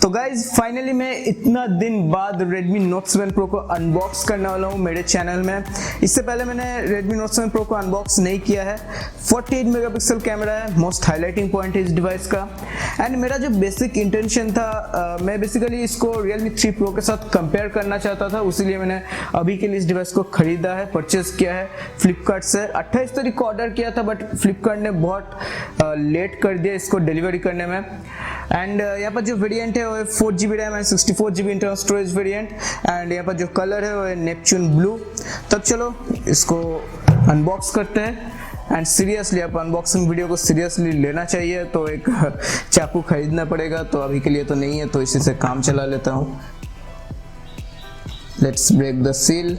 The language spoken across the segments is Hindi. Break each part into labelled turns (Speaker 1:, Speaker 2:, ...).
Speaker 1: तो गाइज फाइनली मैं इतना दिन बाद Redmi Note 7 Pro को अनबॉक्स करने वाला हूँ मेरे चैनल में। इससे पहले मैंने Redmi Note 7 Pro को अनबॉक्स नहीं किया है। 48 मेगापिक्सल कैमरा है, मोस्ट हाईलाइटिंग पॉइंट है इस डिवाइस का। एंड मेरा जो बेसिक इंटेंशन था, मैं बेसिकली इसको Realme 3 Pro के साथ कंपेयर करना चाहता था, उसीलिए मैंने अभी के लिए इस डिवाइस को खरीदा है, परचेज किया है फ्लिपकार्ट से। 28 तारीख को ऑर्डर किया था, बट फ्लिपकार्ट ने बहुत लेट कर दिया इसको डिलीवरी करने में। एंड यहाँ पर जो वेरिएंट है वो है 4GB RAM and 64GB internal storage variant. And यहाँ पर जो कलर है वो है नेपच्यून ब्लू। तब चलो इसको अनबॉक्स करते हैं। एंड सीरियसली आप अनबॉक्सिंग वीडियो को सीरियसली लेना चाहिए, तो एक चाकू खरीदना पड़ेगा, तो अभी के लिए तो नहीं है, तो इसी से काम चला लेता हूँ। Let's break the seal.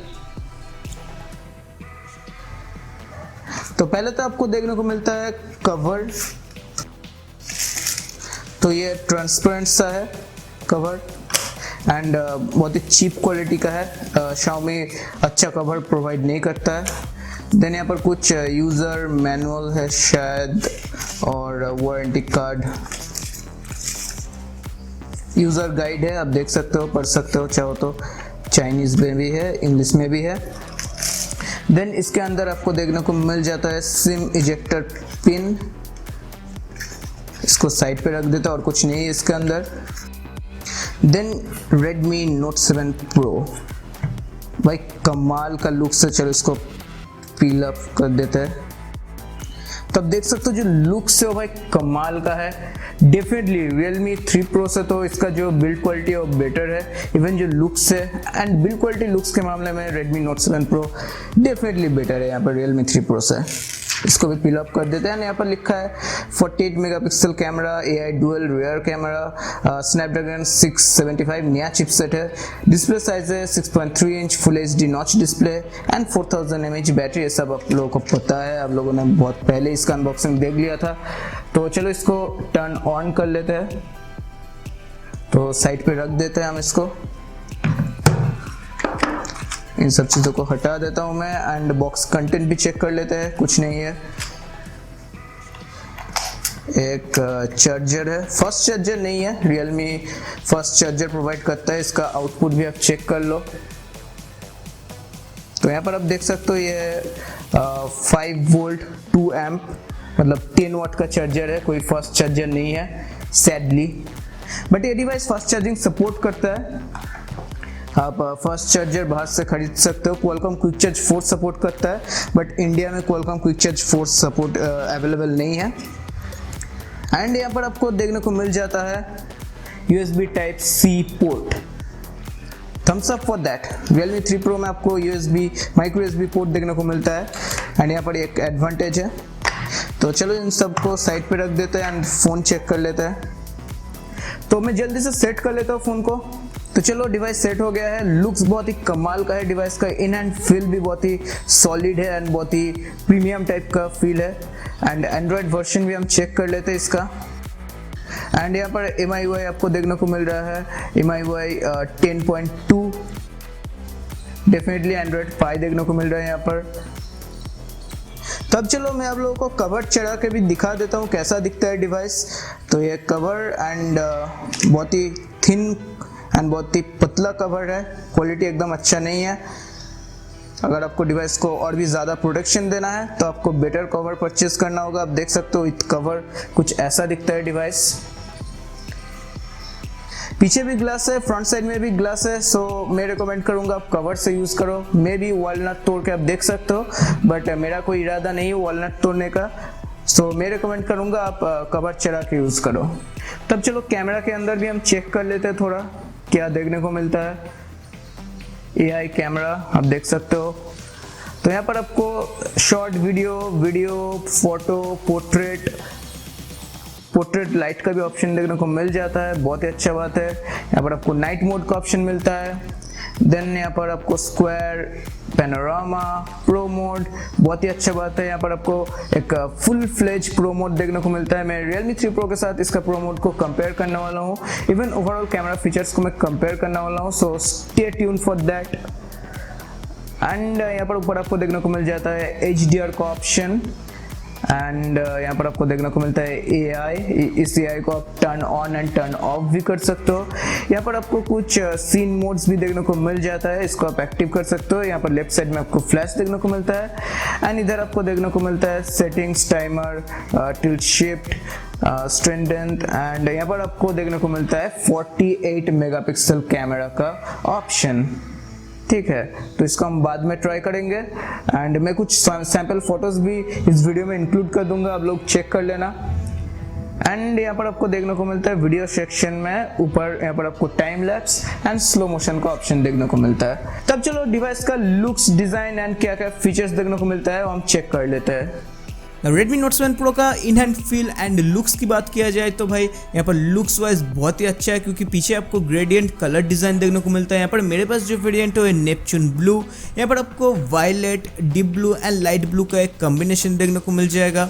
Speaker 1: तो पहले तो आपको देखने को मिलता है कवर। तो ये ट्रांसपेरेंट सा है कवर एंड बहुत ही चीप क्वालिटी का है। Xiaomi अच्छा कवर प्रोवाइड नहीं करता है। देन यहाँ पर कुछ यूज़र मैनुअल है शायद, और वारंटी कार्ड, यूज़र गाइड है, आप देख सकते हो, पढ़ सकते हो चाहो तो। चाइनीज़ में भी है, इंग्लिश में भी है। देन इसके अंदर आपको देखने को मिल जाता है सिम इजेक्टर पिन। इसको साइड पे रख देता, और कुछ नहीं है इसके अंदर। देन Redmi Note 7 Pro, भाई कमाल का लुक से। चलो इसको पील अप कर देते हैं। तब देख सकते हो जो लुक से वो भाई कमाल का है। डेफिनेटली Realme 3 Pro से तो इसका जो बिल्ड क्वालिटी है वो बेटर है, इवन जो लुक्स है। एंड बिल्ड क्वालिटी लुक्स के मामले में Redmi Note 7 Pro definitely better है यहाँ पर Realme 3 Pro से। इसको भी पिल अप कर देते हैं। यहाँ पर लिखा है 48 megapixel camera, AI dual rear camera, Snapdragon 675 नया चिपसेट है। डिस्प्ले साइज है 6.3 inch, full HD notch display and 4000 mAh battery. ये सब आप लोगों को पता है, आप लोगों ने बहुत पहले इसका अनबॉक्सिंग देख लिया था। तो चलो इसको टर्न ऑन कर लेते हैं। तो साइड पे रख देते हैं हम इसको। इन सब चीज़ों को हटा देता हूं मैं। एंड बॉक्स कंटेंट भी चेक कर लेते हैं, कुछ नहीं है। एक चार्जर है, फर्स्ट चार्जर नहीं है, Realme फर्स्ट चार्जर प्रोवाइड करता है। इसका आउटपुट भी आप चेक कर लो। तो यहाँ पर आप देख सकते हो ये 5 वोल्ट 2 एम्प, मतलब 10 वाट का चार्जर है, कोई फर्स्ट चार्जर नहीं है सैडली। बट ये डिवाइस फास्ट चार्जिंग सपोर्ट करता है। आप फास्ट चार्जर बाहर से खरीद सकते हो। Qualcomm क्विक चार्ज 4 सपोर्ट करता है, बट इंडिया में Qualcomm quick charge 4 support available नहीं है। एंड यहाँ पर आपको देखने को मिल जाता है USB type C port. Thumbs up for that. Realme 3 Pro में आपको माइक्रो USB पोर्ट देखने को मिलता है। एंड यहाँ पर एक एडवांटेज है। तो चलो इन सबको साइड पे रख देते हैं एंड फ़ोन चेक कर लेते हैं। तो मैं जल्दी से सेट कर लेता हूँ फ़ोन को। तो चलो डिवाइस सेट हो गया है। लुक्स बहुत ही कमाल का है डिवाइस का। इन हैंड फील भी बहुत ही सॉलिड है एंड बहुत ही प्रीमियम टाइप का फील है। एंड एंड्रॉयड वर्जन भी हम चेक कर लेते हैं इसका। एंड यहाँ पर MIUI आपको देखने को मिल रहा है, MIUI 10.2। डेफिनेटली एंड्रॉयड 5 देखने को मिल रहा है यहाँ पर। तब चलो मैं आप लोगों को कवर चढ़ा के भी दिखा देता हूँ कैसा दिखता है डिवाइस। तो ये कवर एंड बहुत ही थिन एंड बहुत ही पतला कवर है, क्वालिटी एकदम अच्छा नहीं है। अगर आपको डिवाइस को और भी ज़्यादा प्रोटेक्शन देना है तो आपको बेटर कवर परचेज करना होगा। आप देख सकते हो विथ कवर कुछ ऐसा दिखता है डिवाइस। पीछे भी ग्लास है, फ्रंट साइड में भी ग्लास है। सो मैं रिकमेंड करूंगा आप कवर से यूज़ करो। मे भी वॉलनट तोड़ के आप देख सकते हो, बट मेरा कोई इरादा नहीं है वॉलनट तोड़ने का। सो मैं रिकमेंड करूंगा आप कवर चढ़ा के यूज़ करो। तब चलो कैमरा के अंदर भी हम चेक कर लेते हैं थोड़ा क्या देखने को मिलता है। AI कैमरा आप देख सकते हो। तो यहाँ पर आपको short video, photo, portrait light का भी ऑप्शन देखने को मिल जाता है, बहुत ही अच्छा बात है। यहाँ पर आपको नाइट मोड का ऑप्शन मिलता है। देन यहाँ पर आपको स्क्वायर, पैनोरामा, प्रो मोड, बहुत ही अच्छा बात है। यहाँ पर आपको एक फुल फ्लेज प्रो मोड देखने को मिलता है। मैं Realme 3 Pro के साथ इसका प्रो मोड को कंपेयर करने वाला हूँ। इवन ओवरऑल कैमरा फीचर्स को मैं कंपेयर करने वाला हूँ। So stay tune for that. And यहाँ पर ऊपर आपको देखने को मिल जाता है HDR का ऑप्शन। एंड यहाँ पर आपको देखने को मिलता है AI। इस AI को आप turn on and turn off भी कर सकते हो। यहाँ पर आपको कुछ सीन मोड्स भी देखने को मिल जाता है, इसको आप एक्टिव कर सकते हो। यहाँ पर लेफ्ट साइड में आपको फ्लैश देखने को मिलता है एंड इधर आपको देखने को मिलता है settings, timer, tilt shift, strengthened and यहाँ पर आपको देखने को मिलता है 48 मेगापिक्सल कैमरा का ऑप्शन। ठीक है, तो इसको हम बाद में ट्राई करेंगे एंड मैं कुछ सैंपल फोटोज भी इस वीडियो में इंक्लूड कर दूंगा, आप लोग चेक कर लेना। एंड यहाँ पर आपको देखने को मिलता है वीडियो सेक्शन में ऊपर यहाँ पर आपको time lapse and slow motion का ऑप्शन देखने को मिलता है। तब चलो डिवाइस का लुक्स, डिजाइन एंड क्या क्या फीचर्स देखने को मिलता है वो हम चेक कर लेते हैं।
Speaker 2: Redmi Note 7 Pro का in hand feel and looks की बात किया जाए तो भाई यहाँ पर लुक्स वाइज बहुत ही अच्छा है, क्योंकि पीछे आपको ग्रेडियंट कलर डिजाइन देखने को मिलता है। यहाँ पर मेरे पास जो वेरिएंट है नेपच्यून ब्लू, यहाँ पर आपको violet, deep blue and light blue का एक कॉम्बिनेशन देखने को मिल जाएगा।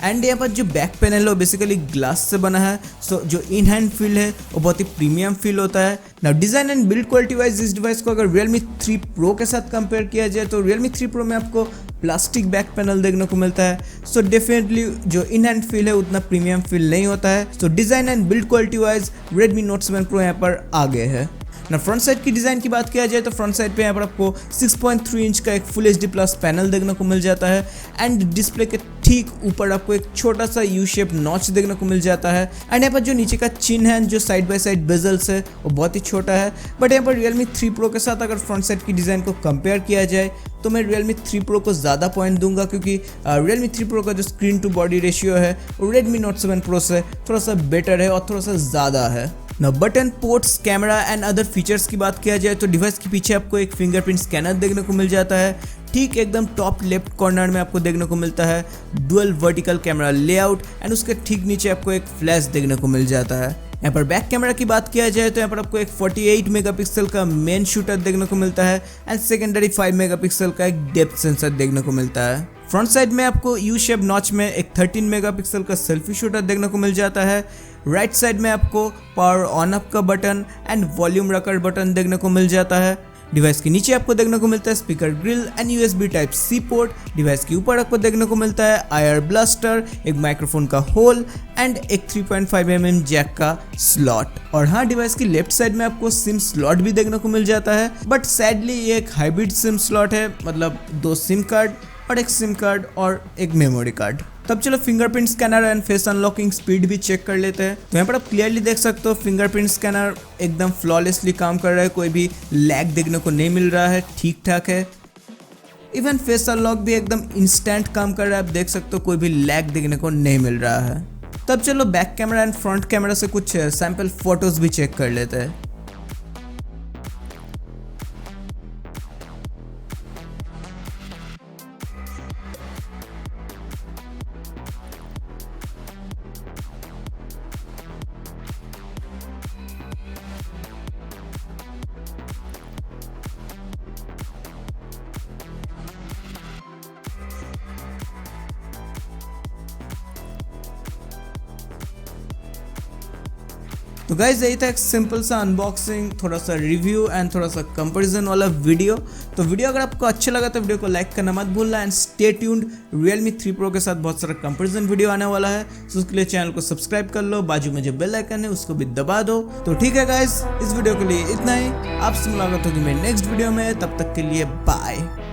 Speaker 2: एंड यहाँ पर जो बैक पैनल है वो बेसिकली ग्लास से बना है, सो जो इन हैंड फील है वो बहुत ही प्रीमियम फील होता है। Now design and build quality wise इस डिवाइस को अगर Realme 3 Pro के साथ कंपेयर किया जाए तो Realme 3 Pro में आपको प्लास्टिक बैक पैनल देखने को मिलता है, सो डेफिनेटली जो इन हैंड फील है उतना प्रीमियम फील नहीं होता है। So design and build quality wise Redmi Note 7 Pro यहाँ पर आगे है। ना फ्रंट साइड की डिज़ाइन की बात किया जाए तो फ्रंट साइड पे यहाँ पर आपको 6.3 इंच का एक फुल HD प्लस पैनल देखने को मिल जाता है एंड डिस्प्ले के ठीक ऊपर आपको एक छोटा सा यू शेप नॉच देखने को मिल जाता है। एंड यहाँ पर जो नीचे का चिन्ह है, जो साइड बाय साइड बेजल्स है, वो बहुत ही छोटा है। बट यहाँ पर Realme 3 Pro के साथ अगर फ्रंट साइड की डिज़ाइन को कंपेयर किया जाए तो मैं Realme 3 Pro को ज़्यादा पॉइंट दूंगा, क्योंकि Realme 3 Pro का जो स्क्रीन टू बॉडी रेशियो है वो Redmi Note 7 Pro से थोड़ा सा बेटर है और थोड़ा सा ज़्यादा है। ना button, ports, camera and other features की बात किया जाए तो डिवाइस के पीछे आपको एक फिंगरप्रिंट स्कैनर देखने को मिल जाता है। ठीक एकदम टॉप लेफ्ट कॉर्नर में आपको देखने को मिलता है dual vertical camera layout and उसके ठीक नीचे आपको एक फ्लैश देखने को मिल जाता है। यहाँ पर बैक कैमरा की बात किया जाए तो यहाँ पर आपको एक 48 मेगापिक्सल का मेन शूटर देखने को मिलता है एंड सेकेंडरी 5 मेगापिक्सल का एक डेप्थ सेंसर देखने को मिलता है। फ्रंट साइड में आपको यू शेप नॉच में एक 13 मेगापिक्सल का सेल्फी शूटर देखने को मिल जाता है। राइट साइड में आपको पावर ऑन अप का बटन एंड वॉल्यूम रकर बटन देखने को मिल जाता है। डिवाइस के नीचे आपको देखने को मिलता है speaker grill and USB type C port. Device के ऊपर आपको देखने को मिलता है IR ब्लास्टर, एक माइक्रोफोन का होल एंड एक 3.5 mm जैक का स्लॉट। और हाँ, डिवाइस की लेफ्ट साइड में आपको सिम स्लॉट भी देखने को मिल जाता है, बट सैडली ये एक हाइब्रिड सिम स्लॉट है, मतलब 2 सिम कार्ड और एक सिम कार्ड और एक मेमोरी कार्ड। तब चलो fingerprint scanner and face unlocking speed भी चेक कर लेते हैं। तो यहाँ पर आप क्लियरली देख सकते हो फिंगरप्रिंट स्कैनर एकदम फ्लॉलेसली काम कर रहा है, कोई भी लैग देखने को नहीं मिल रहा है, ठीक ठाक है। इवन फेस अनलॉक भी एकदम इंस्टेंट काम कर रहा है, आप देख सकते हो कोई भी लैग देखने को नहीं मिल रहा है। तब चलो back camera and front camera से कुछ सैंपल फोटोज भी चेक कर लेते हैं। तो गाइज यही था एक सिंपल सा अनबॉक्सिंग, थोड़ा सा रिव्यू एंड थोड़ा सा कंपैरिजन वाला वीडियो। तो वीडियो अगर आपको अच्छा लगा तो वीडियो को लाइक करना मत भूलना and stay tuned. Realme 3 Pro के साथ बहुत सारा कंपैरिजन वीडियो आने वाला है, तो उसके लिए चैनल को सब्सक्राइब कर लो, बाजू में जो बेल आइकन है उसको भी दबा दो। तो ठीक है गाइज, इस वीडियो के लिए इतना ही। आपसे मुलाकात होगी मेरे नेक्स्ट वीडियो में, तब तक के लिए बाय।